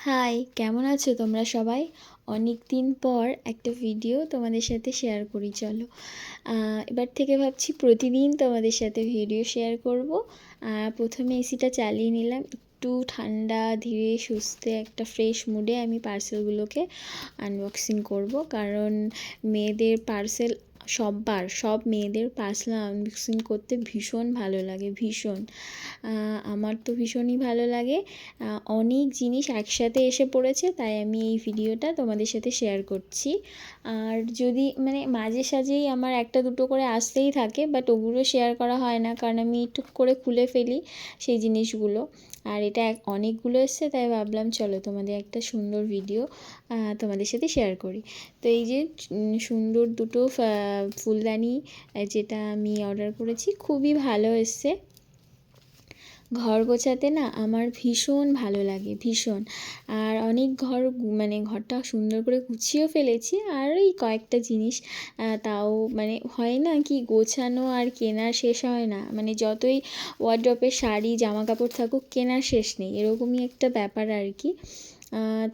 High, কেমন আছো তোমরা সবাই? অনেক দিন পর একটা ভিডিও তোমাদের সাথে শেয়ার করি, চলো। এবার থেকে ভাবছি প্রতিদিন তোমাদের সাথে ভিডিও শেয়ার করব। প্রথমে এসিটা চালিয়ে নিলাম, একটু ঠান্ডা ধীরে সুস্থে একটা ফ্রেশ মুডে আমি পার্সেলগুলোকে আনবক্সিং করব, কারণ মেয়েদের পার্সেল সব মেয়েদের পার্সেল আনবক্সিং করতে ভীষণ ভালো লাগে, ভীষণ। আমার তো ভীষণই ভালো লাগে। অনেক জিনিস একসাথে এসে পড়েছে, তাই আমি এই ভিডিওটা তোমাদের সাথে শেয়ার করছি। আর যদি মাঝে সাঝেই আমার একটা দুটো করে আসতেই থাকে, বাট ওগুলো শেয়ার করা হয় না, কারণ আমি টুক করে খুলে ফেলি সেই জিনিসগুলো। আর এটা অনেকগুলো এসছে, তাই ভাবলাম চলো তোমাদের একটা সুন্দর ভিডিও তোমাদের সাথে শেয়ার করি। তো এই যে সুন্দর দুটো ফুলদানি যেটা আমি অর্ডার করেছি, খুবই ভালো এসছে। ঘর গোছাতে না আমার ভীষণ ভালো লাগে, ভীষণ। আর অনেক ঘরটা সুন্দর করে গুছিয়েও ফেলেছি। আর এই কয়েকটা জিনিস তাও হয় না কি, গোছানো আর কেনার শেষ হয় না। যতই ওয়ারড্রপে শাড়ি জামা কাপড় থাকুক, কেনার শেষ নেই, এরকমই একটা ব্যাপার আর কি।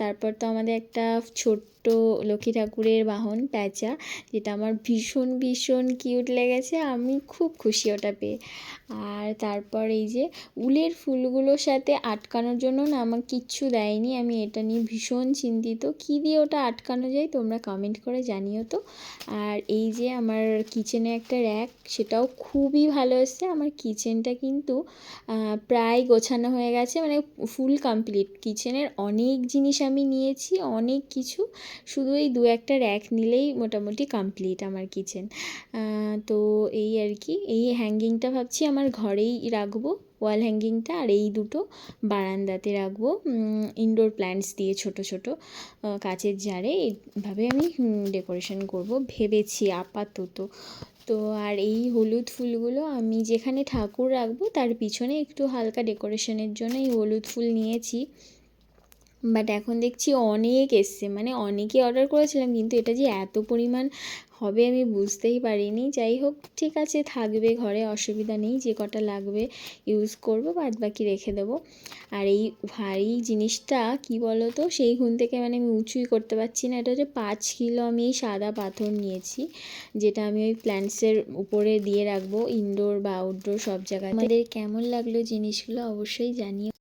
তারপর তো আমাদের একটা ছোট্ট লক্ষ্মী ঠাকুরের বাহন প্যাঁচা, যেটা আমার ভীষণ ভীষণ কিউট লেগেছে, আমি খুব খুশি ওটা পেয়ে। আর তারপর এই যে উলের ফুলগুলোর সাথে আটকানোর জন্য না আমার কিচ্ছু দেয়নি, আমি এটা নিয়ে ভীষণ চিন্তিত, কী দিয়ে ওটা আটকানো যায় তোমরা কমেন্ট করে জানিও তো। আর এই যে আমার কিচেনে একটা র্যাক, সেটাও খুবই ভালো এসছে। আমার কিচেনটা কিন্তু প্রায় গোছানো হয়ে গেছে, ফুল কমপ্লিট। কিচেনের অনেক জিনিস আমি নিয়েছি, অনেক কিছু, শুধু এই দু একটা র্যাক নিলেই মোটামুটি কমপ্লিট আমার কিচেন। তো এই আর কি, এই হ্যাঙ্গিংটা ভাবছি আমার ঘরেই রাখবো, ওয়াল হ্যাঙ্গিংটা। আর এই দুটো বারান্দাতে রাখবো ইনডোর প্ল্যান্টস দিয়ে, ছোট ছোট কাচের জারে। এইভাবে আমি ডেকোরেশন করব ভেবেছি আপাতত। তো আর এই হলুদ ফুলগুলো আমি যেখানে ঠাকুর রাখবো তার পিছনে একটু হালকা ডেকোরেশনের জন্য এই হলুদ ফুল নিয়েছি। বাট এখন দেখছি অনেক এসছে, অনেকে অর্ডার করেছিলাম, কিন্তু এটা যে এত পরিমাণ হবে আমি বুঝতেই পারিনি। যাই হোক, ঠিক আছে, থাকবে ঘরে, অসুবিধা নেই, যে কটা লাগবে ইউজ করব, বাদ বাকি রেখে দেবো। আর এই ভারী জিনিসটা কি বলো তো, সেই ঘুম থেকে আমি উঁচুই করতে পারছি না। এটা হচ্ছে 5 কিলো আমি এই সাদা পাথর নিয়েছি, যেটা আমি ওই প্ল্যান্টসের উপরে দিয়ে রাখবো, ইনডোর বা আউটডোর সব জায়গায়। আমাদের কেমন লাগলো জিনিসগুলো অবশ্যই জানিও।